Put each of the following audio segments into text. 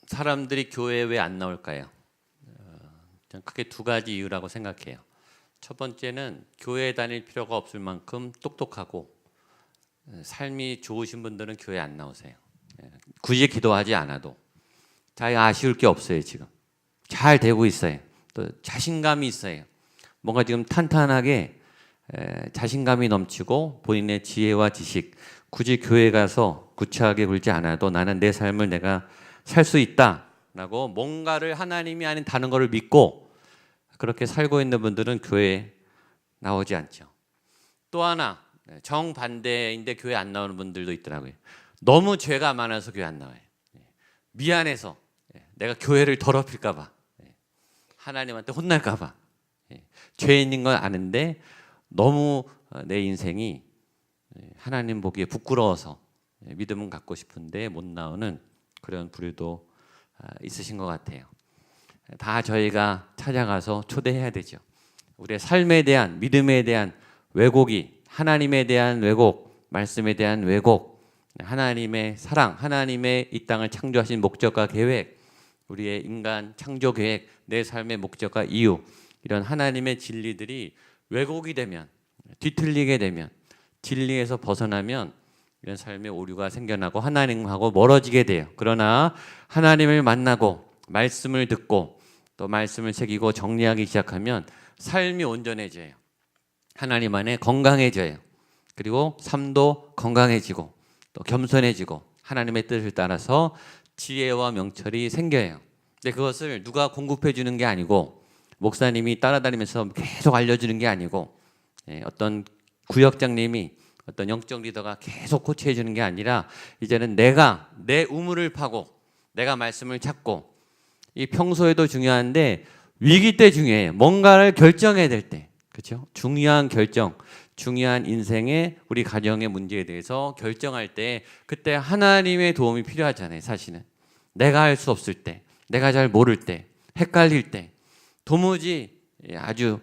사람들이 교회에 왜 안 나올까요? 저는 크게 두 가지 이유라고 생각해요. 첫 번째는 교회에 다닐 필요가 없을 만큼 똑똑하고 삶이 좋으신 분들은 교회 안 나오세요. 굳이 기도하지 않아도 자기 아쉬울 게 없어요. 지금 잘 되고 있어요. 또 자신감이 있어요. 뭔가 지금 탄탄하게 자신감이 넘치고 본인의 지혜와 지식, 굳이 교회 가서 구차하게 굴지 않아도 나는 내 삶을 내가 살 수 있다라고 뭔가를 하나님이 아닌 다른 것을 믿고 그렇게 살고 있는 분들은 교회에 나오지 않죠. 또 하나 정반대인데 교회 안 나오는 분들도 있더라고요. 너무 죄가 많아서 교회 안 나와요. 미안해서 내가 교회를 더럽힐까 봐, 하나님한테 혼날까 봐, 죄인인 건 아는데 너무 내 인생이 하나님 보기에 부끄러워서 믿음은 갖고 싶은데 못 나오는 그런 부류도 있으신 것 같아요. 다 저희가 찾아가서 초대해야 되죠. 우리의 삶에 대한, 믿음에 대한 왜곡이, 하나님에 대한 왜곡, 말씀에 대한 왜곡, 하나님의 사랑, 하나님의 이 땅을 창조하신 목적과 계획, 우리의 인간 창조 계획, 내 삶의 목적과 이유, 이런 하나님의 진리들이 왜곡이 되면, 뒤틀리게 되면, 진리에서 벗어나면 이런 삶의 오류가 생겨나고 하나님하고 멀어지게 돼요. 그러나 하나님을 만나고 말씀을 듣고 또 말씀을 새기고 정리하기 시작하면 삶이 온전해져요. 하나님 안에 건강해져요. 그리고 삶도 건강해지고 또 겸손해지고 하나님의 뜻을 따라서 지혜와 명철이 생겨요. 근데 그것을 누가 공급해 주는 게 아니고 목사님이 따라다니면서 계속 알려주는 게 아니고 어떤 구역장님이 어떤 영적 리더가 계속 코치해 주는 게 아니라 이제는 내가 내 우물을 파고 내가 말씀을 찾고, 이 평소에도 중요한데 위기 때 중요해요. 뭔가를 결정해야 될 때, 그렇죠? 중요한 결정, 중요한 인생의 우리 가정의 문제에 대해서 결정할 때 그때 하나님의 도움이 필요하잖아요. 사실은 내가 할 수 없을 때, 내가 잘 모를 때, 헷갈릴 때, 도무지 아주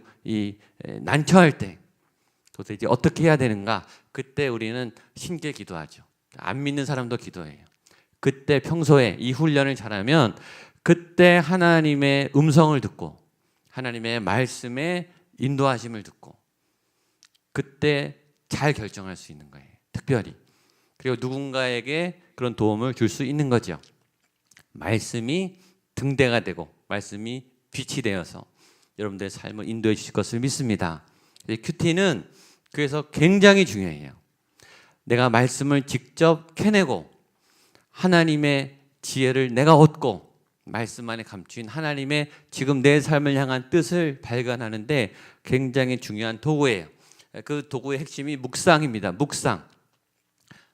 난처할 때 도대체 어떻게 해야 되는가? 그때 우리는 신께 기도하죠. 안 믿는 사람도 기도해요. 그때 평소에 이 훈련을 잘하면 그때 하나님의 음성을 듣고 하나님의 말씀의 인도하심을 듣고 그때 잘 결정할 수 있는 거예요. 특별히. 그리고 누군가에게 그런 도움을 줄 수 있는 거죠. 말씀이 등대가 되고 말씀이 빛이 되어서 여러분들의 삶을 인도해 주실 것을 믿습니다. 큐티는 그래서 굉장히 중요해요. 내가 말씀을 직접 캐내고 하나님의 지혜를 내가 얻고 말씀 안에 감추인 하나님의 지금 내 삶을 향한 뜻을 발견하는데 굉장히 중요한 도구예요. 그 도구의 핵심이 묵상입니다. 묵상.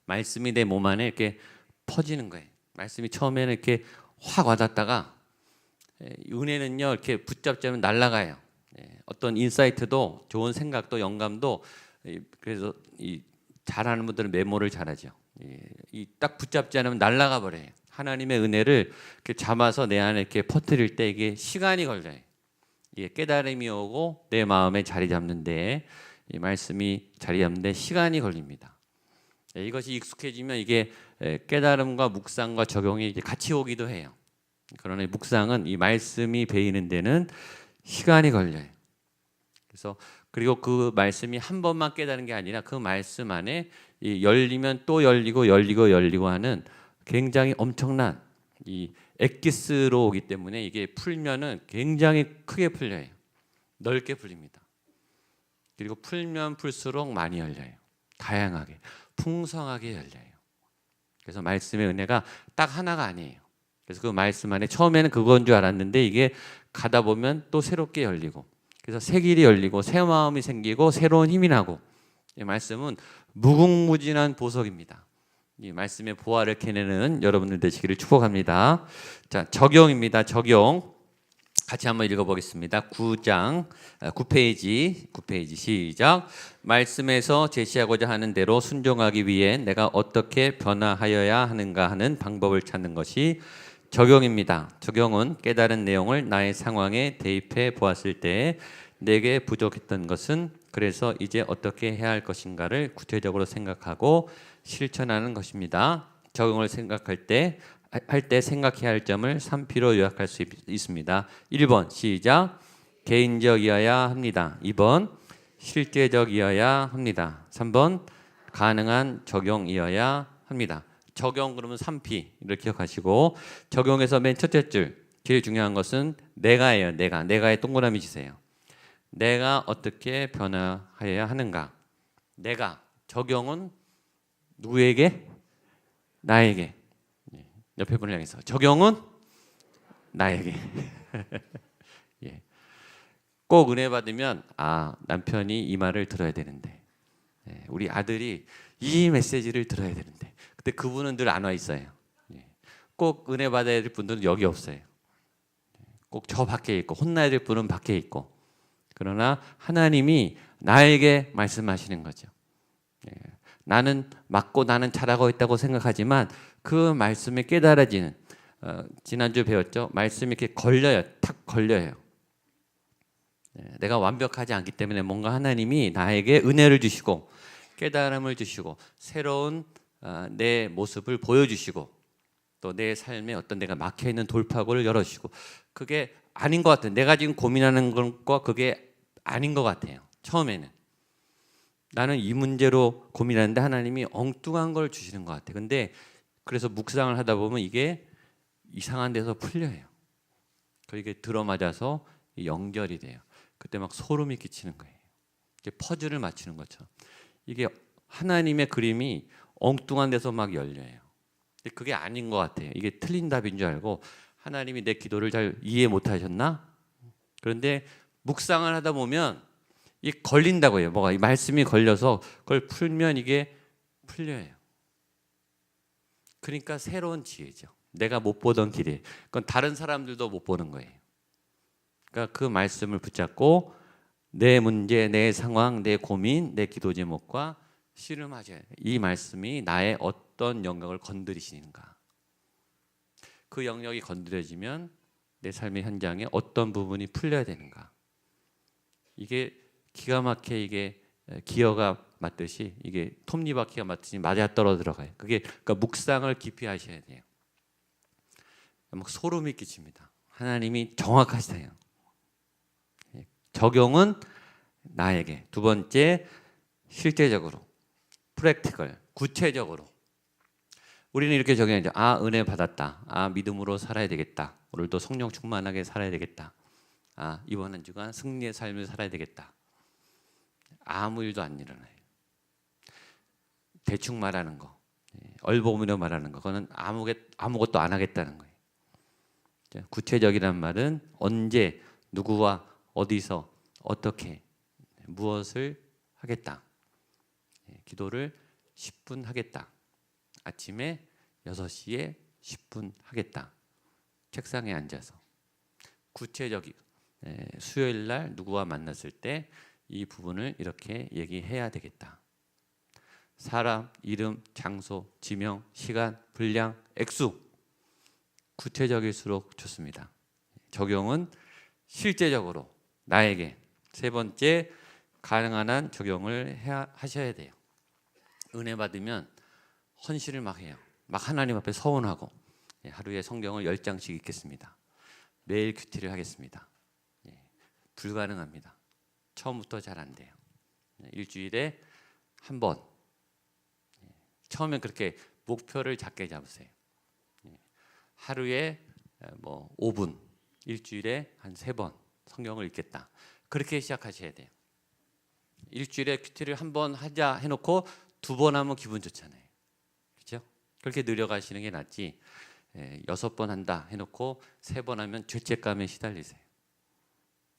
말씀이 내 몸 안에 이렇게 퍼지는 거예요. 말씀이 처음에는 이렇게 확 와닿다가 은혜는요 이렇게 붙잡자면 날아가요. 어떤 인사이트도 좋은 생각도 영감도 그래서 잘하는 분들은 메모를 잘하죠. 딱 붙잡지 않으면 날아가 버려요. 하나님의 은혜를 이렇게 잡아서 내 안에 이렇게 퍼뜨릴 때 이게 시간이 걸려요. 이게 깨달음이 오고 내 마음에 자리 잡는데 이 말씀이 자리 잡는데 시간이 걸립니다. 이것이 익숙해지면 이게 깨달음과 묵상과 적용이 이제 같이 오기도 해요. 그러나 묵상은 이 말씀이 배이는 데는 시간이 걸려요. 그래서 그리고 그 말씀이 한 번만 깨달은 게 아니라 그 말씀 안에 열리면 또 열리고 열리고 열리고 하는 굉장히 엄청난 이 엑기스로 오기 때문에 이게 풀면은 굉장히 크게 풀려요. 넓게 풀립니다. 그리고 풀면 풀수록 많이 열려요. 다양하게, 풍성하게 열려요. 그래서 말씀의 은혜가 딱 하나가 아니에요. 그래서 그 말씀 안에 처음에는 그건 줄 알았는데 이게 가다 보면 또 새롭게 열리고 그래서 새 길이 열리고 새 마음이 생기고 새로운 힘이 나고 이 말씀은 무궁무진한 보석입니다. 이 말씀의 보화를 캐내는 여러분들 되시기를 축복합니다. 자, 적용입니다. 적용. 같이 한번 읽어보겠습니다. 9페이지 시작. 말씀에서 제시하고자 하는 대로 순종하기 위해 내가 어떻게 변화하여야 하는가 하는 방법을 찾는 것이 적용입니다. 적용은 깨달은 내용을 나의 상황에 대입해 보았을 때 내게 부족했던 것은 그래서 이제 어떻게 해야 할 것인가를 구체적으로 생각하고 실천하는 것입니다. 적용을 생각할 때 생각해야 할 점을 3P로 요약할 수 있습니다. 1번 시작. 개인적이어야 합니다. 2번 실제적이어야 합니다. 3번 가능한 적용이어야 합니다. 적용 그러면 3P 이렇게 기억하시고, 적용에서 맨 첫째 줄 제일 중요한 것은 내가예요. 내가의 동그라미 치세요. 내가 어떻게 변화해야 하는가. 내가, 적용은 누구에게? 나에게. 옆에 분을 향해서 적용은 나에게. 예. 꼭 은혜 받으면 남편이 이 말을 들어야 되는데, 우리 아들이 이 메시지를 들어야 되는데, 근데 그분은 늘 안 와 있어요. 꼭 은혜 받아야 될 분들은 여기 없어요. 꼭 저 밖에 있고, 혼나야 될 분은 밖에 있고. 그러나 하나님이 나에게 말씀하시는 거죠. 나는 맞고 나는 잘하고 있다고 생각하지만 그 말씀이 깨달아지는, 지난주 배웠죠. 말씀이 이렇게 걸려요. 탁 걸려요. 내가 완벽하지 않기 때문에 뭔가 하나님이 나에게 은혜를 주시고 깨달음을 주시고 새로운 내 모습을 보여주시고 또 내 삶에 어떤 데가 막혀있는 돌파구를 열어주시고, 그게 아닌 것 같아요. 내가 지금 고민하는 것과 그게 아닌 것 같아요. 처음에는 나는 이 문제로 고민하는데 하나님이 엉뚱한 걸 주시는 것 같아요. 근데 그래서 묵상을 하다 보면 이게 이상한 데서 풀려요. 그게 들어맞아서 연결이 돼요. 그때 막 소름이 끼치는 거예요. 이게 퍼즐을 맞추는 것처럼. 이게 하나님의 그림이 엉뚱한 데서 막 열려요. 그게 아닌 것 같아요. 이게 틀린 답인 줄 알고 하나님이 내 기도를 잘 이해 못하셨나? 그런데 묵상을 하다 보면 이게 걸린다고요. 뭐가 이 말씀이 걸려서 그걸 풀면 이게 풀려요. 그러니까 새로운 지혜죠. 내가 못 보던 길이. 그건 다른 사람들도 못 보는 거예요. 그러니까 그 말씀을 붙잡고 내 문제, 내 상황, 내 고민, 내 기도 제목과 씨름하셔야 돼요. 이 말씀이 나의 어떤 영역을 건드리시는가. 그 영역이 건드려지면 내 삶의 현장에 어떤 부분이 풀려야 되는가. 이게 기가 막히게 이게 기어가 맞듯이 이게 톱니바퀴가 맞듯이 맞아떨어 들어가요. 그러니까 묵상을 깊이 하셔야 돼요. 막 소름이 끼칩니다. 하나님이 정확하시네요. 적용은 나에게. 두 번째, 실제적으로, 프랙티컬, 구체적으로. 우리는 이렇게 적용하죠. 은혜 받았다. 믿음으로 살아야 되겠다. 오늘도 성령 충만하게 살아야 되겠다. 이번 한 주간 승리의 삶을 살아야 되겠다. 아무 일도 안 일어나요. 대충 말하는 거, 얼버무려 말하는 거, 그거는 아무것도 안 하겠다는 거예요. 구체적이란 말은 언제, 누구와 어디서, 어떻게, 무엇을 하겠다. 기도를 10분 하겠다. 아침에 6시에 10분 하겠다. 책상에 앉아서. 구체적이 수요일 날 누구와 만났을 때 이 부분을 이렇게 얘기해야 되겠다. 사람, 이름, 장소, 지명, 시간, 분량, 액수. 구체적일수록 좋습니다. 적용은 실제적으로 나에게. 세 번째, 가능한 한 적용을 하셔야 돼요. 은혜 받으면 헌신을 막 해요. 막 하나님 앞에 서원하고 하루에 성경을 10장씩 읽겠습니다. 매일 큐티를 하겠습니다. 불가능합니다. 처음부터 잘 안 돼요. 일주일에 한 번. 처음엔 그렇게 목표를 작게 잡으세요. 하루에 5분, 일주일에 한 3번 성경을 읽겠다. 그렇게 시작하셔야 돼요. 일주일에 큐티를 한 번 하자 해놓고 2번 하면 기분 좋잖아요. 그렇죠? 그렇게 늘려가시는 게 낫지. 6번 한다 해놓고 3번 하면 죄책감에 시달리세요.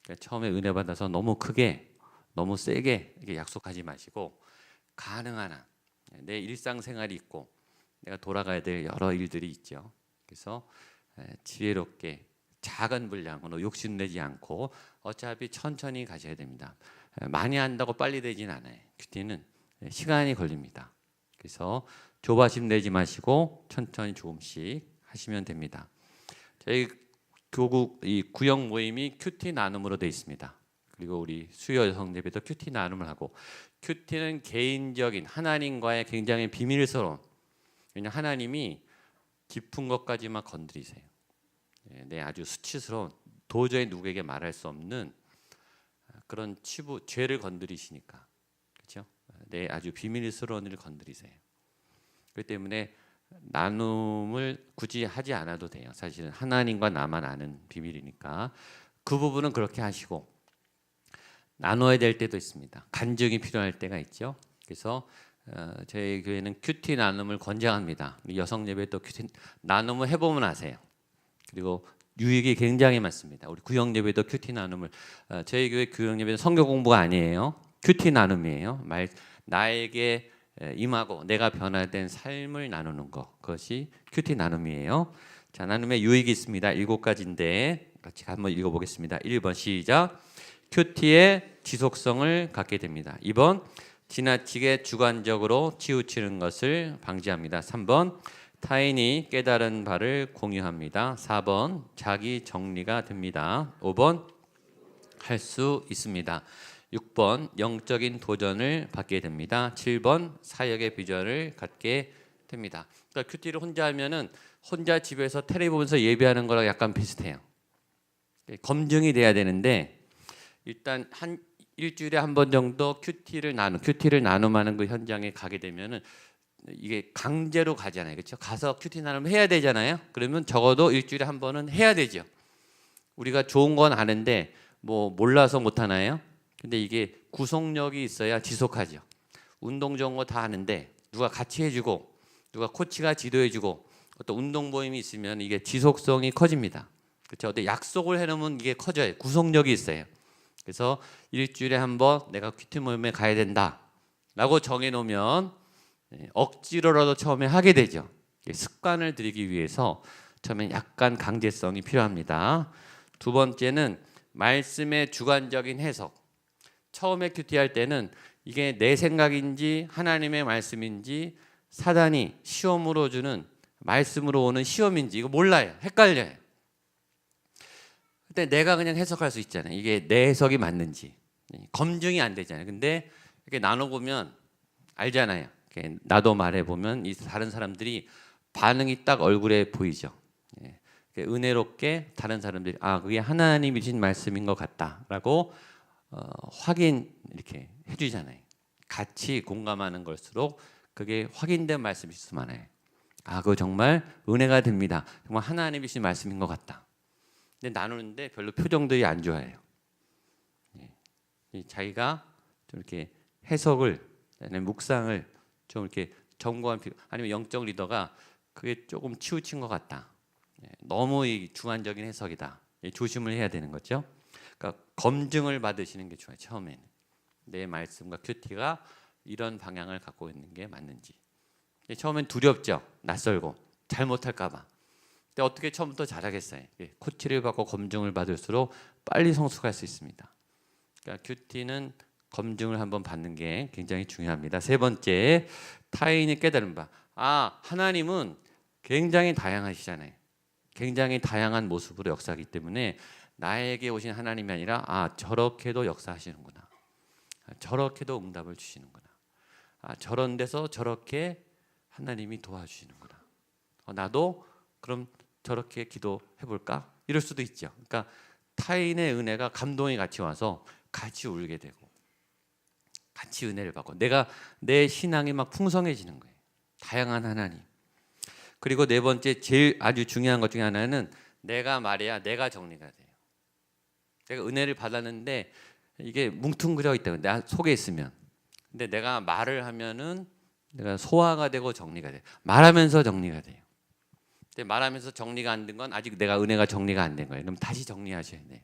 그러니까 처음에 은혜 받아서 너무 크게, 너무 세게 이렇게 약속하지 마시고 가능한 한 내 일상생활이 있고 내가 돌아가야 될 여러 일들이 있죠. 그래서 지혜롭게 작은 분량으로 욕심내지 않고 어차피 천천히 가셔야 됩니다. 많이 한다고 빨리 되진 않아요. 큐티는 시간이 걸립니다. 그래서 조바심 내지 마시고 천천히 조금씩 하시면 됩니다. 저희 교국 이 구역 모임이 큐티 나눔으로 되어 있습니다. 그리고 우리 수요 여성 예배도 큐티 나눔을 하고, 큐티는 개인적인 하나님과의 굉장히 비밀스러운 왜냐 하나님이 깊은 것까지만 건드리세요. 내 아주 수치스러운 도저히 누구에게 말할 수 없는 그런 치부 죄를 건드리시니까 그렇죠? 내 아주 비밀스러운 일을 건드리세요. 그렇기 때문에 나눔을 굳이 하지 않아도 돼요. 사실은 하나님과 나만 아는 비밀이니까 그 부분은 그렇게 하시고 나눠야 될 때도 있습니다. 간증이 필요할 때가 있죠. 그래서 저희 교회는 큐티 나눔을 권장합니다. 여성 예배도 큐티 나눔을 해보면 아세요. 그리고 유익이 굉장히 많습니다. 우리 구역 예배도 큐티 나눔을 저희 교회 구역 예배는 성경 공부가 아니에요. 큐티 나눔이에요. 나에게 임하고 내가 변화된 삶을 나누는 것, 그것이 큐티 나눔이에요. 자, 나눔의 유익이 있습니다. 7가지인데 같이 한번 읽어보겠습니다. 1번 시작. 큐티의 지속성을 갖게 됩니다. 2번 지나치게 주관적으로 치우치는 것을 방지합니다. 3번 타인이 깨달은 바를 공유합니다. 4번 자기 정리가 됩니다. 5번 할 수 있습니다. 6번 영적인 도전을 받게 됩니다. 7번 사역의 비전을 갖게 됩니다. 그러니까 큐티를 혼자 하면은 혼자 집에서 텔레비 보면서 예배하는 거랑 약간 비슷해요. 검증이 돼야 되는데 일단 한 일주일에 한 번 정도 큐티를 나눔하는 그 현장에 가게 되면은 이게 강제로 가잖아요. 그렇죠? 가서 큐티 나눔 해야 되잖아요. 그러면 적어도 일주일에 한 번은 해야 되죠. 우리가 좋은 건 아는데 뭐 몰라서 못 하나요? 근데 이게 구속력이 있어야 지속하죠. 운동 좋은 거 다 하는데 누가 같이 해주고 누가 코치가 지도해주고 어떤 운동 모임이 있으면 이게 지속성이 커집니다. 그렇죠? 어떤 약속을 해놓으면 이게 커져요. 구속력이 있어요. 그래서 일주일에 한 번 내가 큐티 모임에 가야 된다라고 정해놓으면 억지로라도 처음에 하게 되죠. 습관을 들이기 위해서 처음에 약간 강제성이 필요합니다. 두 번째는 말씀의 주관적인 해석. 처음에 큐티할 때는 이게 내 생각인지 하나님의 말씀인지 사단이 시험으로 주는 말씀으로 오는 시험인지 이거 몰라요. 헷갈려요. 근데 내가 그냥 해석할 수 있잖아요. 이게 내 해석이 맞는지 검증이 안 되잖아요. 근데 이렇게 나눠보면 알잖아요. 나도 말해보면 이 다른 사람들이 반응이 딱 얼굴에 보이죠. 은혜롭게 다른 사람들이 그게 하나님이 주신 말씀인 것 같다라고 확인 이렇게 해주잖아요. 같이 공감하는 걸수록 그게 확인된 말씀일 수 많아요. 그거 정말 은혜가 됩니다. 정말 하나님이 주신 말씀인 것 같다. 근데 나누는데 별로 표정들이 안 좋아해요. 자기가 좀 이렇게 해석을 묵상을 좀 이렇게 점검한 아니면 영적 리더가 그게 조금 치우친 것 같다. 너무 주관적인 해석이다. 조심을 해야 되는 거죠. 그러니까 검증을 받으시는 게 좋아요. 처음에는 내 말씀과 큐티가 이런 방향을 갖고 있는 게 맞는지. 처음엔 두렵죠. 낯설고 잘못할까 봐. 근데 어떻게 처음부터 잘하겠어요. 코치를 받고 검증을 받을수록 빨리 성숙할 수 있습니다. 그러니까 큐티는 검증을 한번 받는 게 굉장히 중요합니다. 세 번째, 타인이 깨달은 바. 하나님은 굉장히 다양하시잖아요. 굉장히 다양한 모습으로 역사하기 때문에 나에게 오신 하나님이 아니라 저렇게도 역사하시는구나. 저렇게도 응답을 주시는구나. 저런 데서 저렇게 하나님이 도와주시는구나. 나도 그럼 저렇게 기도해 볼까? 이럴 수도 있죠. 그러니까 타인의 은혜가 감동이 같이 와서 같이 울게 되고 같이 은혜를 받고 내 신앙이 막 풍성해지는 거예요. 다양한 하나님. 그리고 네 번째 제일 아주 중요한 것 중에 하나는 내가 말해야 내가 정리가 돼요. 내가 은혜를 받았는데 이게 뭉뚱그려 있다. 내 속에 있으면. 근데 내가 말을 하면은 내가 소화가 되고 정리가 돼요. 말하면서 정리가 돼요. 근데 말하면서 정리가 안 된 건 아직 내가 은혜가 정리가 안 된 거예요. 그럼 다시 정리하셔야 돼요.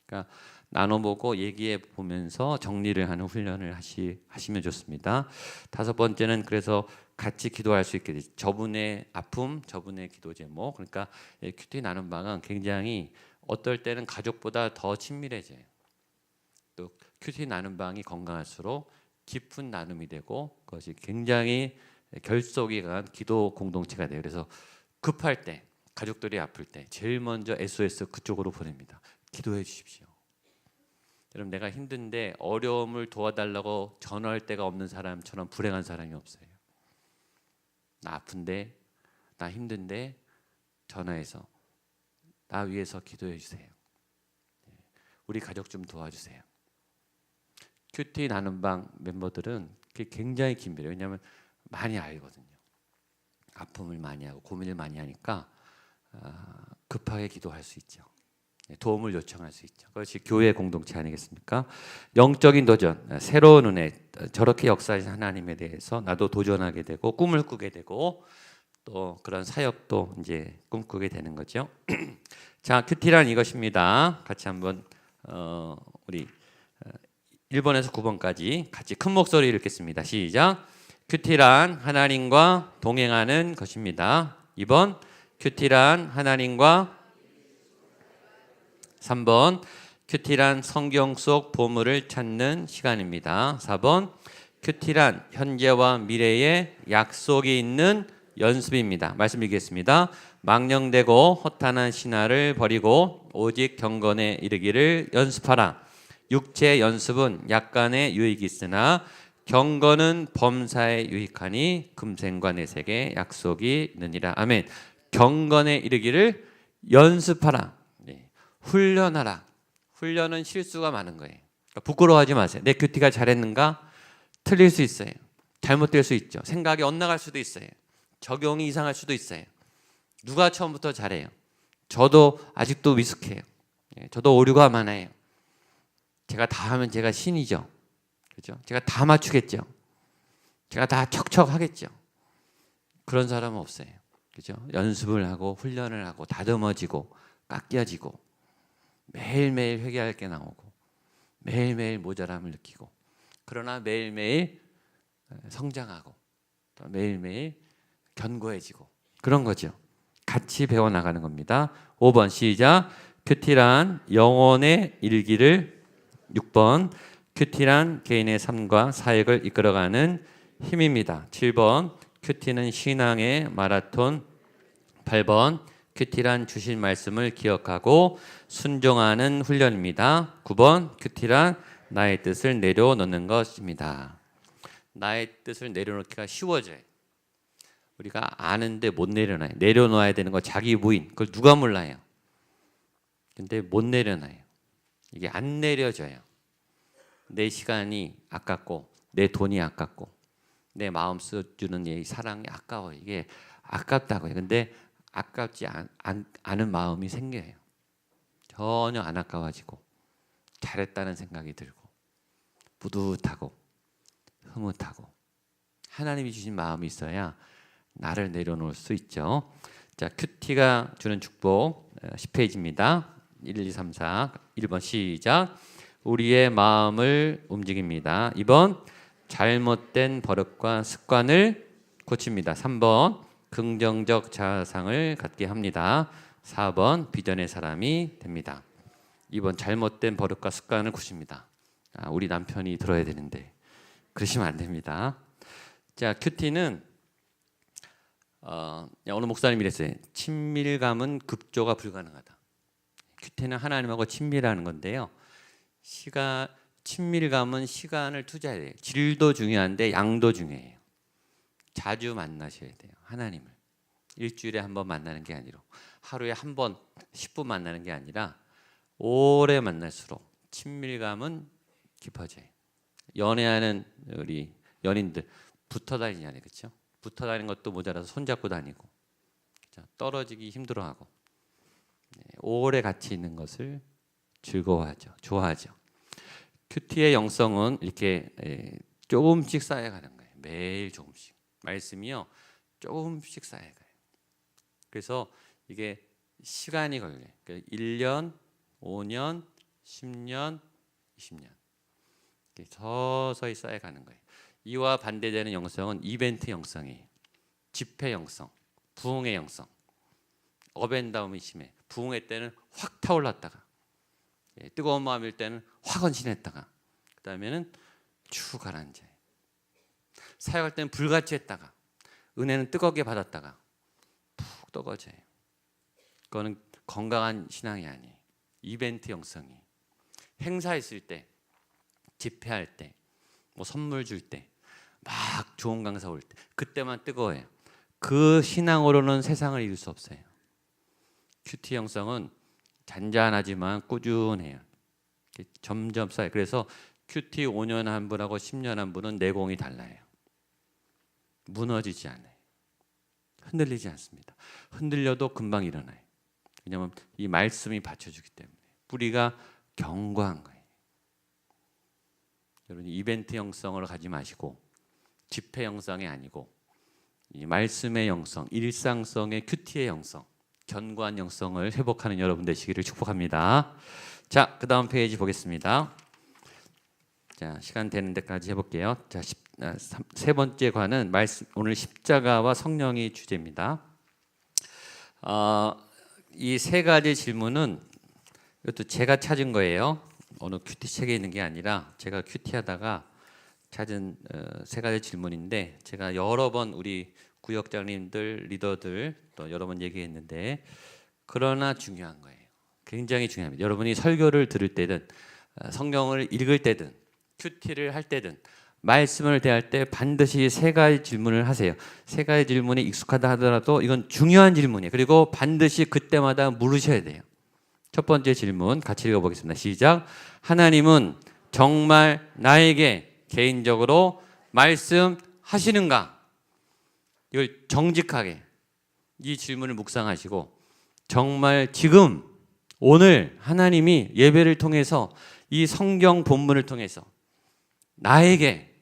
그러니까 나눠보고 얘기해 보면서 정리를 하는 훈련을 하시면 좋습니다. 다섯 번째는 그래서 같이 기도할 수 있게 되죠. 저분의 아픔, 저분의 기도 제목. 그러니까 큐티 나눔 방은 굉장히 어떨 때는 가족보다 더 친밀해져요. 또 큐티 나눔 방이 건강할수록 깊은 나눔이 되고 그것이 굉장히 결속이 강한 기도 공동체가 돼요. 그래서 급할 때, 가족들이 아플 때 제일 먼저 SOS 그쪽으로 보냅니다. 기도해 주십시오. 여러분 내가 힘든데 어려움을 도와달라고 전화할 데가 없는 사람처럼 불행한 사람이 없어요. 나 아픈데, 나 힘든데 전화해서 나 위해서 기도해 주세요. 우리 가족 좀 도와주세요. 큐티 나눔방 멤버들은 그게 굉장히 긴밀해요. 왜냐하면 많이 알거든요. 아픔을 많이 하고 고민을 많이 하니까 급하게 기도할 수 있죠. 도움을 요청할 수 있죠. 그것이 교회 공동체 아니겠습니까? 영적인 도전, 새로운 은혜, 저렇게 역사하신 하나님에 대해서 나도 도전하게 되고 꿈을 꾸게 되고 또 그런 사역도 이제 꿈꾸게 되는 거죠. 자, 큐티란 이것입니다. 같이 한번 우리 1번에서 9번까지 같이 큰 목소리로 읽겠습니다. 시작. 큐티란 하나님과 동행하는 것입니다. 2번, 큐티란 하나님과 3번, 큐티란 성경 속 보물을 찾는 시간입니다. 4번, 큐티란 현재와 미래의 약속이 있는 연습입니다. 말씀 읽겠습니다. 망령되고 허탄한 신화를 버리고 오직 경건에 이르기를 연습하라. 육체 연습은 약간의 유익이 있으나 경건은 범사에 유익하니 금생과 내색에 약속이 있느니라. 아멘. 경건에 이르기를 연습하라. 훈련하라. 훈련은 실수가 많은 거예요. 그러니까 부끄러워하지 마세요. 내 큐티가 잘했는가? 틀릴 수 있어요. 잘못될 수 있죠. 생각이 엇나갈 수도 있어요. 적용이 이상할 수도 있어요. 누가 처음부터 잘해요? 저도 아직도 미숙해요. 저도 오류가 많아요. 제가 다 하면 제가 신이죠. 그죠? 제가 다 맞추겠죠. 제가 다 척척하겠죠. 그런 사람은 없어요. 그죠? 연습을 하고 훈련을 하고 다듬어지고 깎여지고 매일매일 회개할 게 나오고 매일매일 모자람을 느끼고 그러나 매일매일 성장하고 또 매일매일 견고해지고 그런 거죠. 같이 배워나가는 겁니다. 5번 시작. 큐티란 영혼의 일기를 6번 큐티란 개인의 삶과 사역을 이끌어가는 힘입니다. 7번 큐티는 신앙의 마라톤 8번 큐티란 주신 말씀을 기억하고 순종하는 훈련입니다. 9번 큐티란 나의 뜻을 내려놓는 것입니다. 나의 뜻을 내려놓기가 쉬워져요. 우리가 아는데 못 내려놔요. 내려놓아야 되는 거 자기 부인. 그걸 누가 몰라요. 근데 못 내려놔요. 이게 안 내려져요. 내 시간이 아깝고 내 돈이 아깝고 내 마음 써주는 이 사랑이 아까워요. 이게 아깝다고요. 근데 아깝지 않은 마음이 생겨요. 전혀 안 아까워지고 잘했다는 생각이 들고 뿌듯하고 흐뭇하고 하나님이 주신 마음이 있어야 나를 내려놓을 수 있죠. 자, 큐티가 주는 축복 10페이지입니다. 1, 2, 3, 4 1번 시작. 우리의 마음을 움직입니다. 2번 잘못된 버릇과 습관을 고칩니다. 3번 긍정적 자아상을 갖게 합니다. 4번 비전의 사람이 됩니다. 2번 잘못된 버릇과 습관을 고칩니다. 우리 남편이 들어야 되는데 그러시면 안 됩니다. 자, 큐티는 어느 목사님이 이랬어요. 친밀감은 급조가 불가능하다. 큐티는 하나님하고 친밀하는 건데요. 친밀감은 시간을 투자해야 돼요. 질도 중요한데 양도 중요해요. 자주 만나셔야 돼요. 하나님을. 일주일에 한 번 만나는 게 아니라 하루에 한 번 10분 만나는 게 아니라 오래 만날수록 친밀감은 깊어져요. 연애하는 우리 연인들 붙어 다니잖아요. 그렇죠? 붙어 다니는 것도 모자라서 손잡고 다니고 그렇죠? 떨어지기 힘들어하고 오래 같이 있는 것을 즐거워하죠. 좋아하죠. 큐티의 영성은 이렇게 조금씩 쌓여가는 거예요. 매일 조금씩. 말씀이요. 조금씩 쌓여가요. 그래서 이게 시간이 걸려요. 그러니까 1년, 5년, 10년, 20년. 서서히 쌓여가는 거예요. 이와 반대되는 영성은 이벤트 영성이에요. 집회 영성, 부흥의 영성. 업앤다운이 심해. 부흥회 때는 확 타올랐다가 뜨거운 마음일 때는 확 헌신했다가 그 다음에는 쭉 가라앉아요. 사역할 때는 불같이 했다가 은혜는 뜨겁게 받았다가 푹 떠거져요. 그거는 건강한 신앙이 아니에요. 이벤트 영성이. 행사했을 때, 집회할 때, 뭐 선물 줄 때, 막 좋은 강사 올 때 그때만 뜨거워요. 그 신앙으로는 세상을 이길 수 없어요. 큐티 형성은 잔잔하지만 꾸준해요. 점점 쌓여요. 그래서 큐티 5년 한 분하고 10년 한 분은 내공이 달라요. 무너지지 않아요. 흔들리지 않습니다. 흔들려도 금방 일어나요. 왜냐하면 이 말씀이 받쳐주기 때문에. 뿌리가 견고한 거예요. 여러분, 이벤트 형성을 가지 마시고 집회 형성이 아니고 이 말씀의 형성, 일상성의 큐티의 형성, 견고한 형성을 회복하는 여러분 되시기를 축복합니다. 자, 그 다음 페이지 보겠습니다. 자, 시간 되는 데까지 해볼게요. 자, 세 번째 관은 오늘 십자가와 성령이 주제입니다. 이 세 가지 질문은 이것도 제가 찾은 거예요. 어느 큐티 책에 있는 게 아니라 제가 큐티하다가 찾은 세 가지 질문인데, 제가 여러 번 우리 구역장님들, 리더들 또 여러 번 얘기했는데, 그러나 중요한 거예요. 굉장히 중요합니다. 여러분이 설교를 들을 때든 성경을 읽을 때든 큐티를 할 때든 말씀을 대할 때 반드시 세 가지 질문을 하세요. 세 가지 질문이 익숙하다 하더라도 이건 중요한 질문이에요. 그리고 반드시 그때마다 물으셔야 돼요. 첫 번째 질문 같이 읽어보겠습니다. 시작. 하나님은 정말 나에게 개인적으로 말씀하시는가? 이걸 정직하게 이 질문을 묵상하시고, 정말 지금 오늘 하나님이 예배를 통해서 이 성경 본문을 통해서 나에게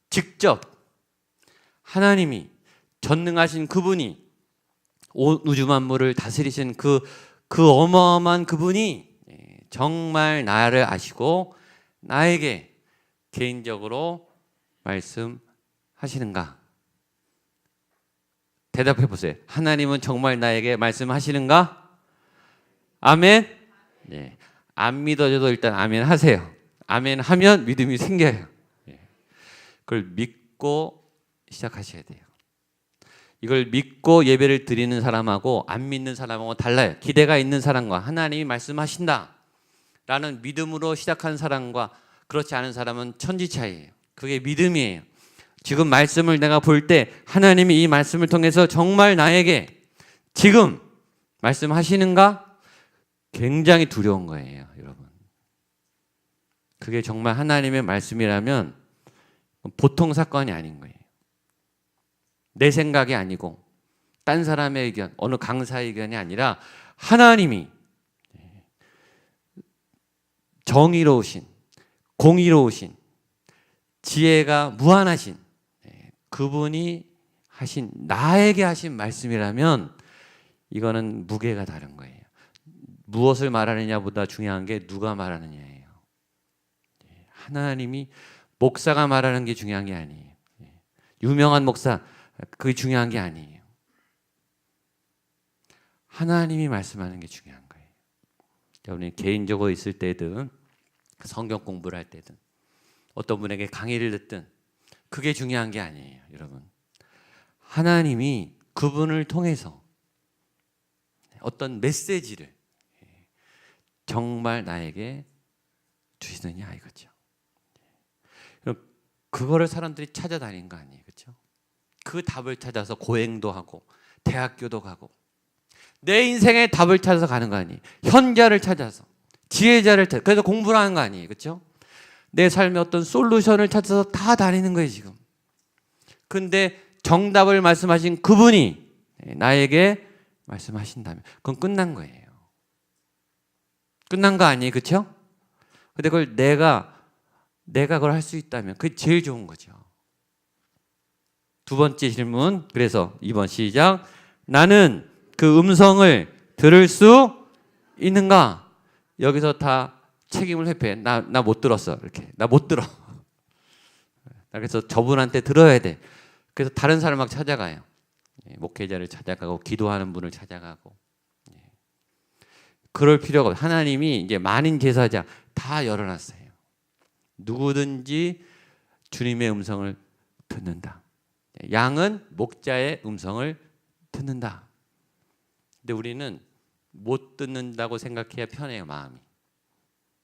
직접 하나님이 전능하신 그분이 온 우주 만물을 다스리신 그 어마어마한 그분이 정말 나를 아시고 나에게 개인적으로 말씀하시는가? 대답해 보세요. 하나님은 정말 나에게 말씀하시는가? 아멘? 네. 안 믿어져도 일단 아멘 하세요. 아멘 하면 믿음이 생겨요. 그걸 믿고 시작하셔야 돼요. 이걸 믿고 예배를 드리는 사람하고 안 믿는 사람하고 달라요. 기대가 있는 사람과 하나님이 말씀하신다 라는 믿음으로 시작한 사람과 그렇지 않은 사람은 천지 차이예요. 그게 믿음이에요. 지금 말씀을 내가 볼 때 하나님이 이 말씀을 통해서 정말 나에게 지금 말씀하시는가? 굉장히 두려운 거예요, 여러분. 그게 정말 하나님의 말씀이라면 보통 사건이 아닌 거예요. 내 생각이 아니고 딴 사람의 의견, 어느 강사의 의견이 아니라 하나님이 정의로우신, 공의로우신, 지혜가 무한하신 그분이 하신, 나에게 하신 말씀이라면 이거는 무게가 다른 거예요. 무엇을 말하느냐보다 중요한 게 누가 말하느냐예요. 하나님이, 목사가 말하는 게 중요한 게 아니에요. 유명한 목사, 그게 중요한 게 아니에요. 하나님이 말씀하는 게 중요한 거예요. 여러분이 개인적으로 있을 때든 성경 공부를 할 때든 어떤 분에게 강의를 듣든 그게 중요한 게 아니에요, 여러분. 하나님이 그분을 통해서 어떤 메시지를 정말 나에게 주시느냐 이거죠. 그거를 사람들이 찾아다니는 거 아니에요, 그렇죠? 그 답을 찾아서 고행도 하고 대학교도 가고 내 인생의 답을 찾아서 가는 거 아니에요. 현자를 찾아서, 지혜자를 찾아서, 그래서 공부를 하는 거 아니에요, 그렇죠? 내 삶의 어떤 솔루션을 찾아서 다 다니는 거예요, 지금. 근데 정답을 말씀하신 그분이 나에게 말씀하신다면 그건 끝난 거예요. 끝난 거 아니에요, 그렇죠? 근데 그걸 내가 그걸 할 수 있다면 그게 제일 좋은 거죠. 두 번째 질문. 그래서 2번 시작. 나는 그 음성을 들을 수 있는가? 여기서 다 책임을 회피해. 나 못 들었어. 이렇게. 나 못 들어. 그래서 저분한테 들어야 돼. 그래서 다른 사람을 막 찾아가요. 목회자를 찾아가고 기도하는 분을 찾아가고. 그럴 필요가 없어요. 하나님이 이제 만인 제사장 다 열어놨어요. 누구든지 주님의 음성을 듣는다. 양은 목자의 음성을 듣는다. 근데 우리는 못 듣는다고 생각해야 편해요, 마음이.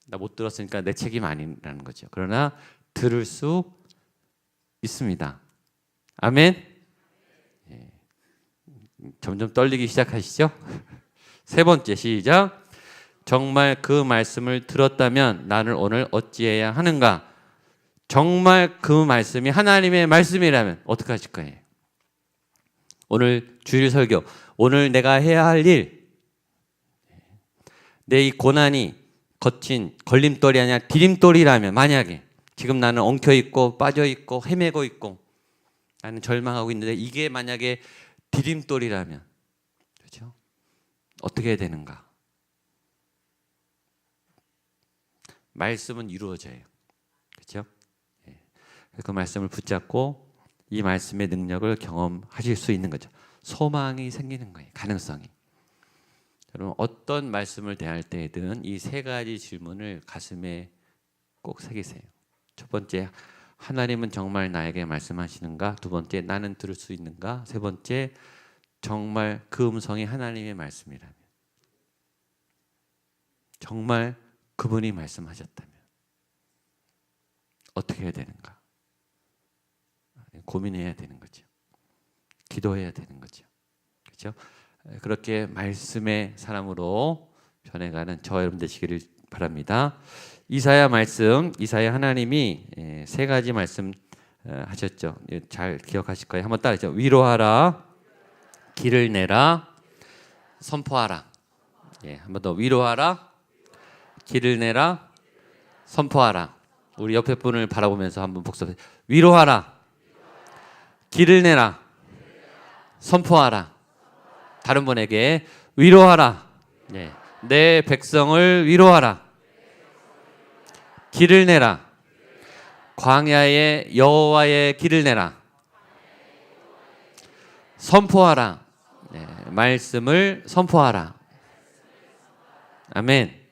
나 못 들었으니까 내 책임 아니라는 거죠. 그러나 들을 수 있습니다. 아멘. 점점 떨리기 시작하시죠? 세 번째 시작. 정말 그 말씀을 들었다면 나는 오늘 어찌해야 하는가? 정말 그 말씀이 하나님의 말씀이라면 어떻게 하실 거예요? 오늘 주일 설교, 오늘 내가 해야 할 일, 내 이 고난이 거친 걸림돌이 아니라 디딤돌이라면, 만약에 지금 나는 엉켜있고 빠져있고 헤매고 있고 나는 절망하고 있는데 이게 만약에 디딤돌이라면, 그렇죠? 어떻게 해야 되는가? 말씀은 이루어져요. 그렇죠? 그 말씀을 붙잡고 이 말씀의 능력을 경험하실 수 있는 거죠. 소망이 생기는 거예요. 가능성이. 여러분, 어떤 말씀을 대할 때든 이 세 가지 질문을 가슴에 꼭 새기세요. 첫 번째, 하나님은 정말 나에게 말씀하시는가? 두 번째, 나는 들을 수 있는가? 세 번째, 정말 그 음성이 하나님의 말씀이라면, 정말 그분이 말씀하셨다면 어떻게 해야 되는가? 고민해야 되는 거죠. 기도해야 되는 거죠. 그렇죠? 그렇게 말씀의 사람으로 변해가는 저 여러분 되시기를 바랍니다. 이사야 말씀, 이사야 하나님이 세 가지 말씀 하셨죠. 잘 기억하실 거예요. 한번 따라하죠. 위로하라, 길을 내라, 선포하라. 한 번 더. 위로하라, 길을 내라, 선포하라. 우리 옆에 분을 바라보면서 한번 복습해. 위로하라, 길을 내라, 선포하라. 다른 분에게 위로하라. 내 백성을 위로하라. 길을 내라. 광야에 여호와의 길을 내라. 선포하라. 말씀을 선포하라. 아멘.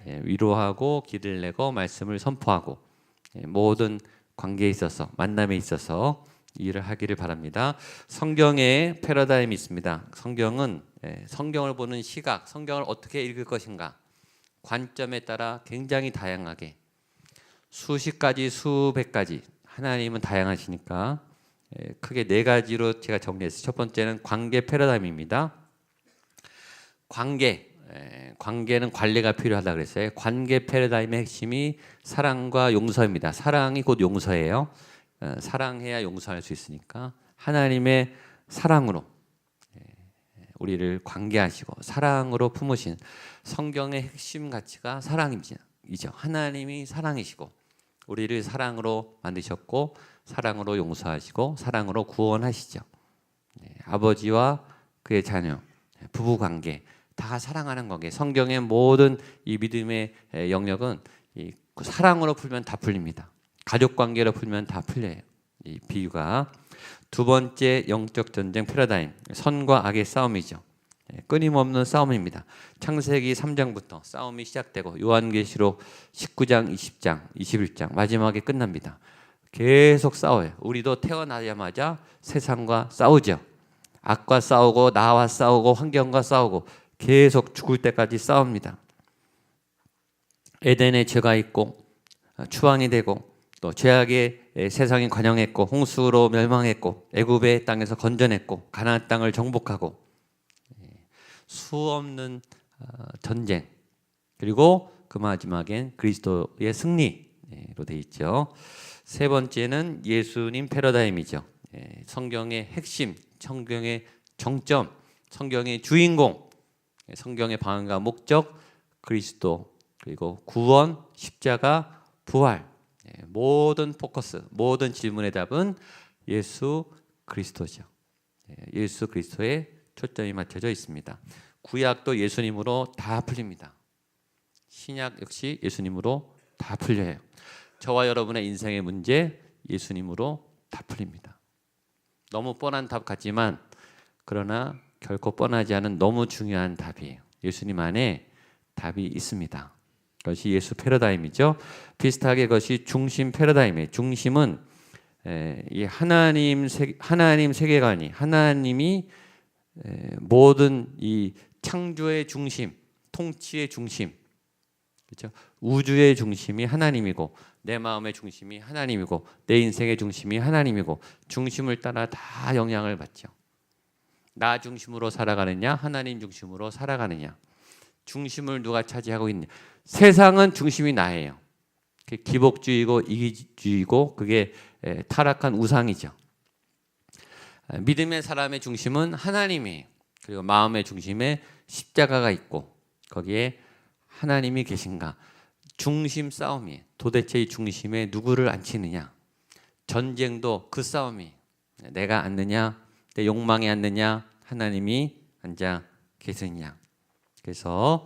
위로하고 길을 내고 말씀을 선포하고 모든 관계에 있어서, 만남에 있어서 일을 하기를 바랍니다. 성경에 패러다임이 있습니다. 성경은 성경을 보는 시각, 성경을 어떻게 읽을 것인가, 관점에 따라 굉장히 다양하게, 수십 가지, 수백 가지, 하나님은 다양하시니까 크게 네 가지로 제가 정리했어요. 첫 번째는 관계 패러다임입니다. 관계는 관리가 필요하다 그랬어요. 관계 패러다임의 핵심이 사랑과 용서입니다. 사랑이 곧 용서예요. 사랑해야 용서할 수 있으니까 하나님의 사랑으로 우리를 관계하시고 사랑으로 품으신 성경의 핵심 가치가 사랑이죠. 하나님이 사랑이시고 우리를 사랑으로 만드셨고 사랑으로 용서하시고 사랑으로 구원하시죠. 아버지와 그의 자녀, 부부관계 다 사랑하는 관계. 성경의 모든 이 믿음의 영역은 이 사랑으로 풀면 다 풀립니다. 가족관계로 풀면 다 풀려요. 이 비유가. 두 번째 영적 전쟁 패러다임, 선과 악의 싸움이죠. 끊임없는 싸움입니다. 창세기 3장부터 싸움이 시작되고 요한계시록 19장, 20장, 21장 마지막에 끝납니다. 계속 싸워요. 우리도 태어나자마자 세상과 싸우죠. 악과 싸우고 나와 싸우고 환경과 싸우고 계속 죽을 때까지 싸웁니다. 에덴에 죄가 있고 추방이 되고 또 죄악의 세상이 관영했고 홍수로 멸망했고 애굽의 땅에서 건져냈고 가나안 땅을 정복하고 수없는 전쟁, 그리고 그 마지막엔 그리스도의 승리로 되어 있죠. 세 번째는 예수님 패러다임이죠. 성경의 핵심, 성경의 정점, 성경의 주인공, 성경의 방향과 목적, 그리스도, 그리고 구원, 십자가, 부활, 모든 포커스, 모든 질문의 답은 예수 그리스도죠. 예수 그리스도에 초점이 맞춰져 있습니다. 구약도 예수님으로 다 풀립니다. 신약 역시 예수님으로 다 풀려요. 저와 여러분의 인생의 문제 예수님으로 다 풀립니다. 너무 뻔한 답 같지만 그러나 결코 뻔하지 않은 너무 중요한 답이에요. 예수님 안에 답이 있습니다. 그것이 예수 패러다임이죠. 비슷하게 그것이 중심 패러다임이에요. 중심은 이 하나님 세계관이, 하나님이 모든 이 창조의 중심, 통치의 중심, 그렇죠? 우주의 중심이 하나님이고 내 마음의 중심이 하나님이고 내 인생의 중심이 하나님이고 중심을 따라 다 영향을 받죠. 나 중심으로 살아가느냐, 하나님 중심으로 살아가느냐. 중심을 누가 차지하고 있느냐. 세상은 중심이 나예요. 기복주의고 이기주의고 그게 타락한 우상이죠. 믿음의 사람의 중심은 하나님이에요. 그리고 마음의 중심에 십자가가 있고 거기에 하나님이 계신가. 중심 싸움이에요. 도대체 이 중심에 누구를 앉히느냐. 전쟁도 그 싸움이에요. 내가 앉느냐, 내 욕망이 앉느냐, 하나님이 앉아 계시느냐. 그래서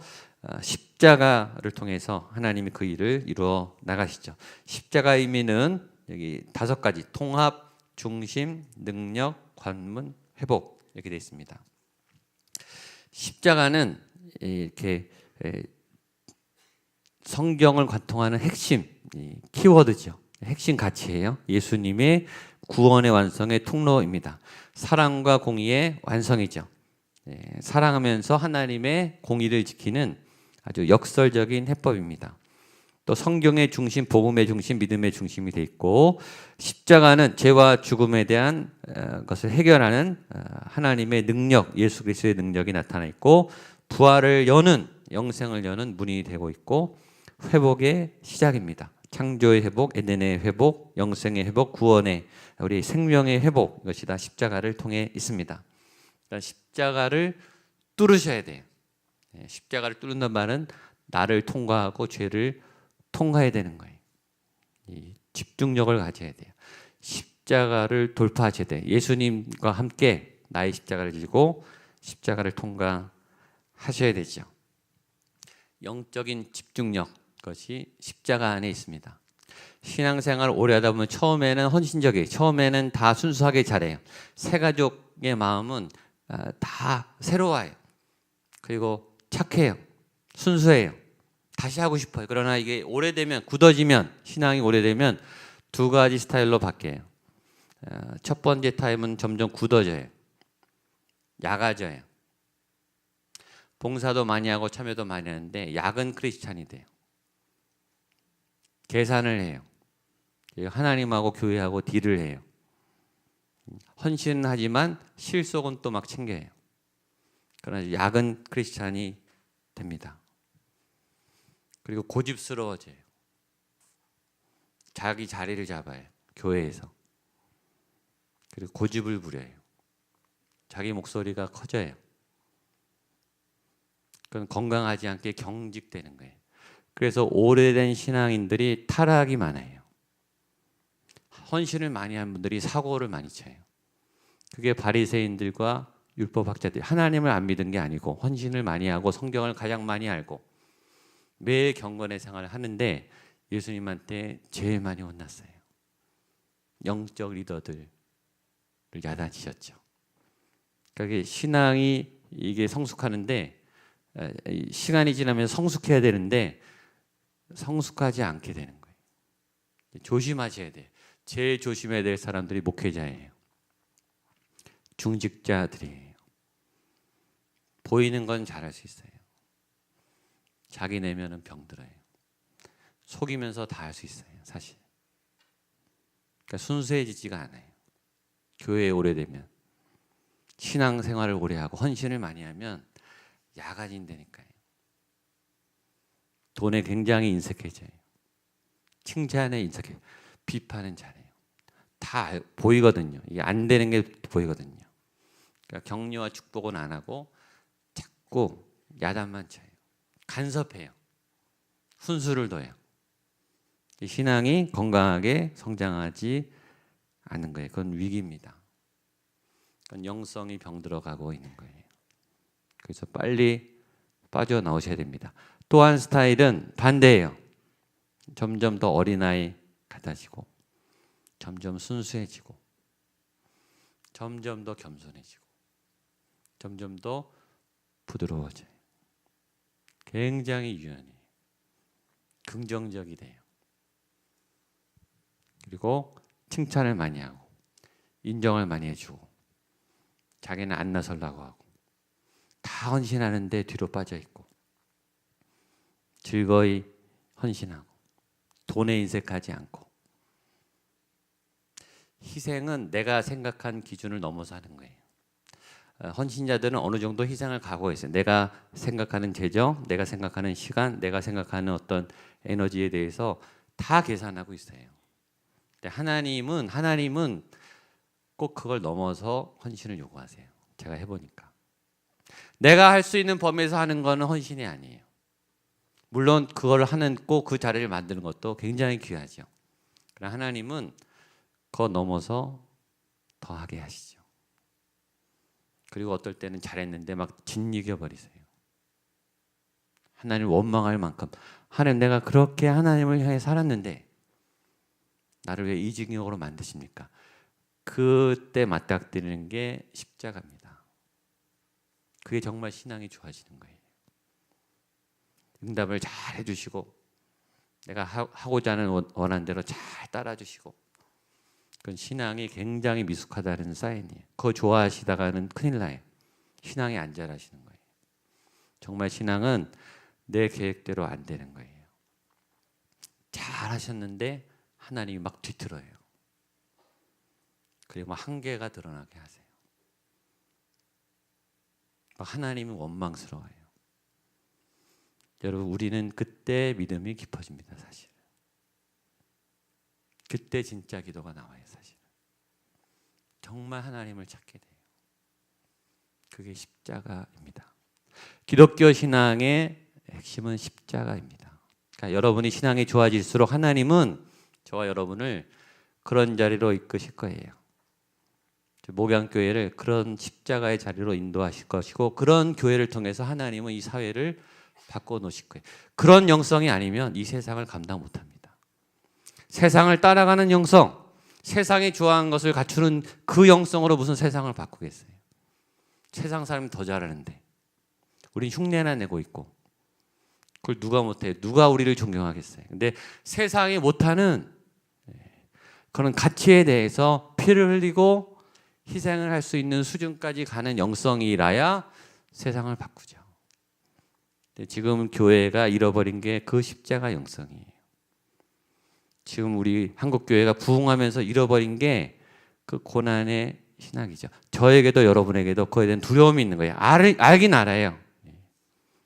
십자가를 통해서 하나님이 그 일을 이루어 나가시죠. 십자가의 의미는 여기 5가지: 통합, 중심, 능력, 관문, 회복 이렇게 되어 있습니다. 십자가는 이렇게 성경을 관통하는 핵심 키워드죠. 핵심 가치예요. 예수님의 구원의 완성의 통로입니다. 사랑과 공의의 완성이죠. 사랑하면서 하나님의 공의를 지키는 아주 역설적인 해법입니다. 또 성경의 중심, 복음의 중심, 믿음의 중심이 돼 있고, 십자가는 죄와 죽음에 대한 것을 해결하는 하나님의 능력, 예수 그리스도의 능력이 나타나 있고, 부활을 여는, 영생을 여는 문이 되고 있고, 회복의 시작입니다. 창조의 회복, 에덴의 회복, 영생의 회복, 구원의 우리 생명의 회복, 이것이 다 십자가를 통해 있습니다. 그러니까 십자가를 뚫으셔야 돼요. 십자가를 뚫는다는 말은 나를 통과하고 죄를 통과해야 되는 거예요. 이 집중력을 가져야 돼요. 십자가를 돌파하셔야 돼요. 예수님과 함께 나의 십자가를 지고 십자가를 통과하셔야 되죠. 영적인 집중력, 그것이 십자가 안에 있습니다. 신앙생활을 오래 하다 보면 처음에는 헌신적이에요. 처음에는 다 순수하게 잘해요. 새 가족의 마음은 다 새로워요. 그리고 착해요. 순수해요. 다시 하고 싶어요. 그러나 이게 오래되면, 굳어지면, 신앙이 오래되면 2가지 스타일로 바뀌어요. 첫 번째 타입은 점점 굳어져요. 약아져요. 봉사도 많이 하고 참여도 많이 하는데 약은 크리스찬이 돼요. 계산을 해요. 하나님하고 교회하고 딜을 해요. 헌신은 하지만 실속은 또 막 챙겨요. 그러나 약은 크리스찬이 됩니다. 그리고 고집스러워져요. 자기 자리를 잡아요. 교회에서. 그리고 고집을 부려요. 자기 목소리가 커져요. 그건 건강하지 않게 경직되는 거예요. 그래서 오래된 신앙인들이 타락이 많아요. 헌신을 많이 한 분들이 사고를 많이 쳐요. 그게 바리새인들과 율법학자들, 하나님을 안 믿은 게 아니고 헌신을 많이 하고 성경을 가장 많이 알고 매 경건의 생활을 하는데 예수님한테 제일 많이 혼났어요. 영적 리더들을 야단치셨죠. 그러니까 신앙이 이게 성숙하는데 시간이 지나면 성숙해야 되는데 성숙하지 않게 되는 거예요. 조심하셔야 돼요. 제일 조심해야 될 사람들이 목회자예요. 중직자들이에요. 보이는 건 잘할 수 있어요. 자기 내면은 병들어요. 속이면서 다 할 수 있어요. 사실. 그러니까 순수해지지가 않아요. 교회에 오래되면. 신앙생활을 오래 하고 헌신을 많이 하면 야간인되니까요. 돈에 굉장히 인색해져요. 칭찬에 인색해요. 비판은 잘해요. 다 보이거든요. 이게 안 되는 게 보이거든요. 그러니까 격려와 축복은 안 하고 자꾸 야단만 쳐요. 간섭해요. 훈수를 둬요. 신앙이 건강하게 성장하지 않는 거예요. 그건 위기입니다. 그건 영성이 병들어가고 있는 거예요. 그래서 빨리 빠져나오셔야 됩니다. 또 한 스타일은 반대예요. 점점 더 어린아이 같아지고 점점 순수해지고 점점 더 겸손해지고 점점 더 부드러워져요. 굉장히 유연해요. 긍정적이 돼요. 그리고 칭찬을 많이 하고 인정을 많이 해주고 자기는 안 나서려고 하고 다 헌신하는데 뒤로 빠져있고 즐거이 헌신하고 돈에 인색하지 않고 희생은 내가 생각한 기준을 넘어서 하는 거예요. 헌신자들은 어느 정도 희생을 각오했어요. 내가 생각하는 재정, 내가 생각하는 시간, 내가 생각하는 어떤 에너지에 대해서 다 계산하고 있어요. 근데 하나님은 꼭 그걸 넘어서 헌신을 요구하세요. 제가 해보니까 내가 할 수 있는 범위에서 하는 거는 헌신이 아니에요. 물론 그걸 하는 꼭 그 자리를 만드는 것도 굉장히 귀하죠. 그러나 하나님은 그거 넘어서 더 하게 하시죠. 그리고 어떨 때는 잘했는데 막 짓이겨 버리세요. 하나님을 원망할 만큼 하나님 내가 그렇게 하나님을 향해 살았는데 나를 왜 이중역으로 만드십니까? 그때 맞닥뜨리는 게 십자가입니다. 그게 정말 신앙이 좋아지는 거예요. 응답을 잘 해주시고 내가 하고자 하는 원하는 대로 잘 따라주시고 그건 신앙이 굉장히 미숙하다는 사인이에요. 그거 좋아하시다가는 큰일 나요. 신앙이 안 자라시는 거예요. 정말 신앙은 내 계획대로 안 되는 거예요. 잘 하셨는데 하나님이 막 뒤틀어요. 그리고 막 한계가 드러나게 하세요. 막 하나님이 원망스러워요. 여러분 우리는 그때 믿음이 깊어집니다. 사실. 그때 진짜 기도가 나와요. 사실. 정말 하나님을 찾게 돼요. 그게 십자가입니다. 기독교 신앙의 핵심은 십자가입니다. 그러니까 여러분이 신앙이 좋아질수록 하나님은 저와 여러분을 그런 자리로 이끄실 거예요. 목양교회를 그런 십자가의 자리로 인도하실 것이고 그런 교회를 통해서 하나님은 이 사회를 바꿔놓으실 거예요. 그런 영성이 아니면 이 세상을 감당 못합니다. 세상을 따라가는 영성, 세상이 좋아하는 것을 갖추는 그 영성으로 무슨 세상을 바꾸겠어요. 세상 사람이 더 잘하는데 우린 흉내나 내고 있고 그걸 누가 못해요. 누가 우리를 존경하겠어요. 근데 세상이 못하는 그런 가치에 대해서 피를 흘리고 희생을 할 수 있는 수준까지 가는 영성이라야 세상을 바꾸죠. 근데 지금 교회가 잃어버린 게 그 십자가 영성이에요. 지금 우리 한국교회가 부흥하면서 잃어버린 게 그 고난의 신학이죠. 저에게도 여러분에게도 그거에 대한 두려움이 있는 거예요. 알긴 알아요.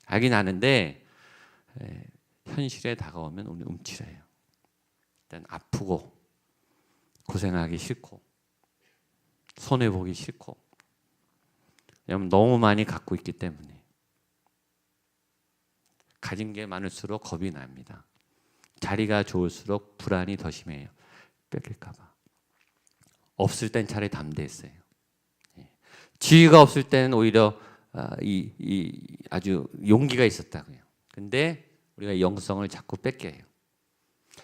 알긴 아는데 현실에 다가오면 우리 움츠려요. 일단 아프고 고생하기 싫고 손해보기 싫고 왜냐하면 너무 많이 갖고 있기 때문에 가진 게 많을수록 겁이 납니다. 자리가 좋을수록 불안이 더 심해요. 뺏길까 봐. 없을 땐 차라리 담대했어요. 지위가 없을 때는 오히려 아주 용기가 있었다고요. 근데 우리가 영성을 자꾸 뺏겨요.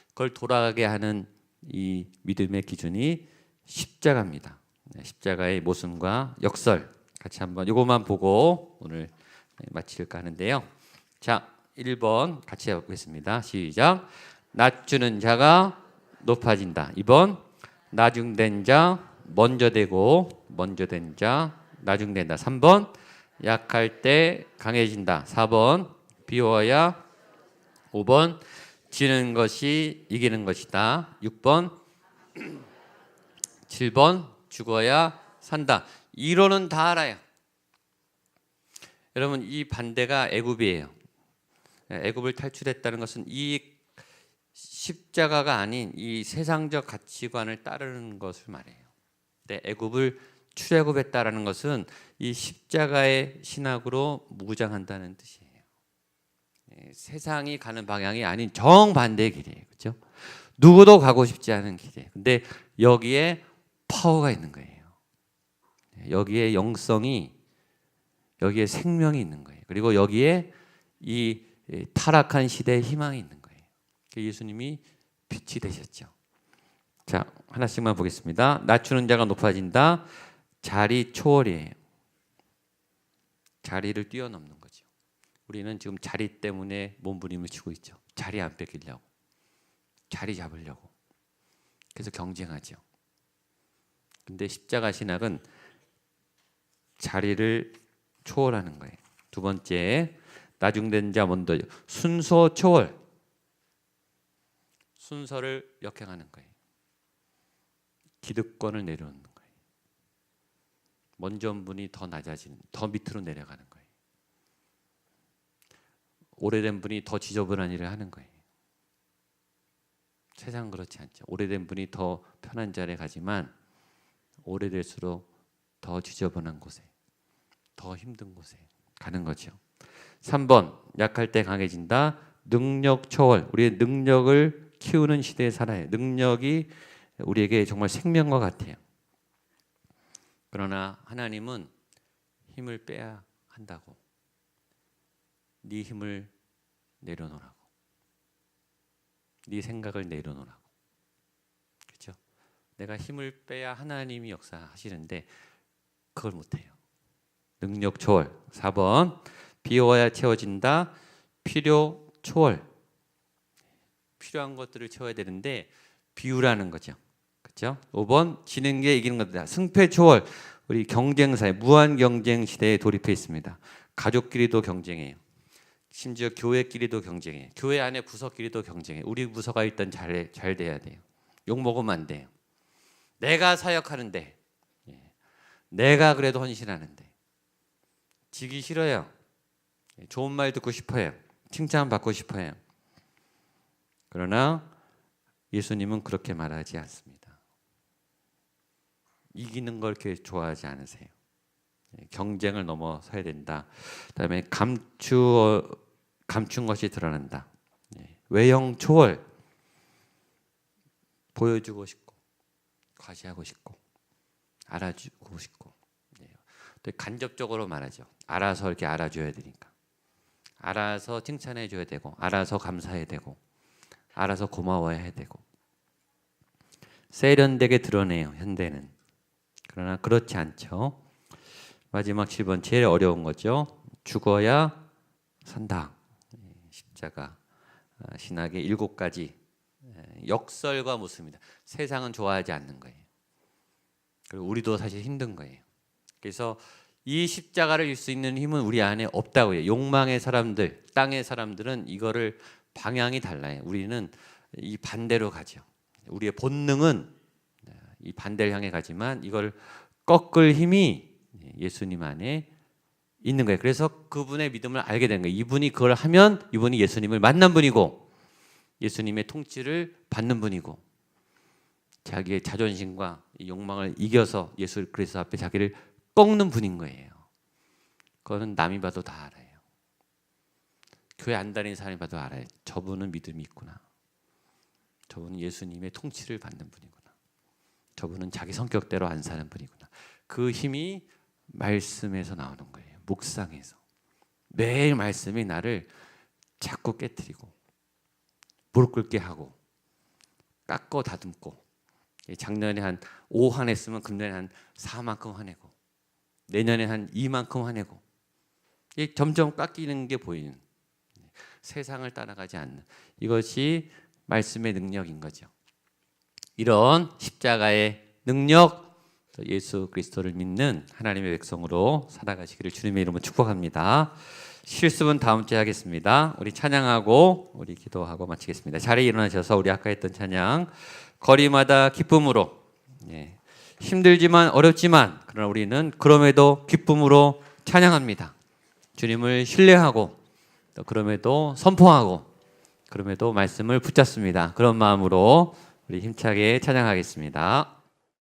그걸 돌아가게 하는 이 믿음의 기준이 십자가입니다. 십자가의 모순과 역설 같이 한번 이것만 보고 오늘 마칠까 하는데요. 자, 1번 같이 해보겠습니다. 시작. 낮추는 자가 높아진다. 2번 나중된 자 먼저 되고 먼저 된 자 나중된다. 3번 약할 때 강해진다. 4번 비워야 5번 지는 것이 이기는 것이다. 6번 7번 죽어야 산다. 이론은 다 알아요. 여러분 이 반대가 애굽이에요. 애굽을 탈출했다는 것은 이 십자가가 아닌 이 세상적 가치관을 따르는 것을 말해요. 근데 애굽을 출애굽했다라는 것은 이 십자가의 신학으로 무장한다는 뜻이에요. 세상이 가는 방향이 아닌 정반대의 길이에요. 그렇죠? 누구도 가고 싶지 않은 길이에요. 근데 여기에 파워가 있는 거예요. 여기에 영성이 여기에 생명이 있는 거예요. 그리고 여기에 이 타락한 시대의 희망이 있는 거예요. 예수님이 빛이 되셨죠. 자, 하나씩만 보겠습니다. 낮추는 자가 높아진다. 자리 초월이에요. 자리를 뛰어넘는 거죠. 우리는 지금 자리 때문에 몸부림을 치고 있죠. 자리 안 뺏기려고. 자리 잡으려고. 그래서 경쟁하죠. 근데 십자가 신학은 자리를 초월하는 거예요. 두 번째, 나중된 자 먼저 순서 초월. 순서를 역행하는 거예요. 기득권을 내려놓는 거예요. 먼저 온 분이 더 낮아지는, 더 밑으로 내려가는 거예요. 오래된 분이 더 지저분한 일을 하는 거예요. 세상은 그렇지 않죠. 오래된 분이 더 편한 자리에 가지만 오래될수록 더 지저분한 곳에, 더 힘든 곳에 가는 거죠. 3번, 약할 때 강해진다. 능력 초월. 우리의 능력을 키우는 시대에 살아요. 능력이 우리에게 정말 생명과 같아요. 그러나 하나님은 힘을 빼야 한다고. 네 힘을 내려놓으라고. 네 생각을 내려놓으라고. 그렇죠? 내가 힘을 빼야 하나님이 역사하시는데 그걸 못해요. 능력 초월. 4번, 비워야 채워진다. 필요 초월. 필요한 것들을 채워야 되는데 비우라는 거죠. 그렇죠? 5번, 지는 게 이기는 것이다. 승패 초월. 우리 경쟁사회, 무한 경쟁 시대에 돌입해 있습니다. 가족끼리도 경쟁해요. 심지어 교회끼리도 경쟁해요. 교회 안에 부서끼리도 경쟁해요. 우리 부서가 일단 잘 돼야 돼요. 욕 먹으면 안 돼요. 내가 사역하는데, 내가 그래도 헌신하는데 지기 싫어요. 좋은 말 듣고 싶어요. 칭찬 받고 싶어요. 그러나 예수님은 그렇게 말하지 않습니다. 이기는 걸 그렇게 좋아하지 않으세요. 경쟁을 넘어서야 된다. 그다음에 감춘 것이 드러난다. 외형 초월. 보여주고 싶고 과시하고 싶고 알아주고 싶고, 또 간접적으로 말하죠. 알아서 이렇게 알아줘야 되니까, 알아서 칭찬해 줘야 되고, 알아서 감사해야 되고, 알아서 고마워해야 되고, 세련되게 드러내요 현대는. 그러나 그렇지 않죠. 마지막 7번, 제일 어려운 거죠. 죽어야 산다. 십자가 신학의 7가지 역설과 모습입니다. 세상은 좋아하지 않는 거예요. 그리고 우리도 사실 힘든 거예요. 그래서 이 십자가를 질 수 있는 힘은 우리 안에 없다고요. 욕망의 사람들, 땅의 사람들은 이거를 방향이 달라요. 우리는 이 반대로 가죠. 우리의 본능은 이 반대를 향해 가지만 이걸 꺾을 힘이 예수님 안에 있는 거예요. 그래서 그분의 믿음을 알게 되는 거예요. 이분이 그걸 하면 이분이 예수님을 만난 분이고 예수님의 통치를 받는 분이고 자기의 자존심과 욕망을 이겨서 예수 그리스도 앞에 자기를 꺾는 분인 거예요. 그거는 남이 봐도 다 알아요. 교회 안 다니는 사람이 봐도 알아요. 저분은 믿음이 있구나. 저분은 예수님의 통치를 받는 분이구나. 저분은 자기 성격대로 안 사는 분이구나. 그 힘이 말씀에서 나오는 거예요. 묵상에서. 매일 말씀이 나를 자꾸 깨트리고 무릎 꿇게 하고 깎고 다듬고, 작년에 한 5 화냈으면 금년에 한 4만큼 화내고 내년에 한 2만큼 화내고, 점점 깎이는 게 보이는, 세상을 따라가지 않는, 이것이 말씀의 능력인 거죠. 이런 십자가의 능력, 예수 그리스도를 믿는 하나님의 백성으로 살아가시기를 주님의 이름으로 축복합니다. 실습은 다음 주에 하겠습니다. 우리 찬양하고 우리 기도하고 마치겠습니다. 자리에 일어나셔서 우리 아까 했던 찬양, 거리마다 기쁨으로. 힘들지만 어렵지만 그러나 우리는 그럼에도 기쁨으로 찬양합니다. 주님을 신뢰하고 또 그럼에도 선포하고 그럼에도 말씀을 붙잡습니다. 그런 마음으로 우리 힘차게 찬양하겠습니다.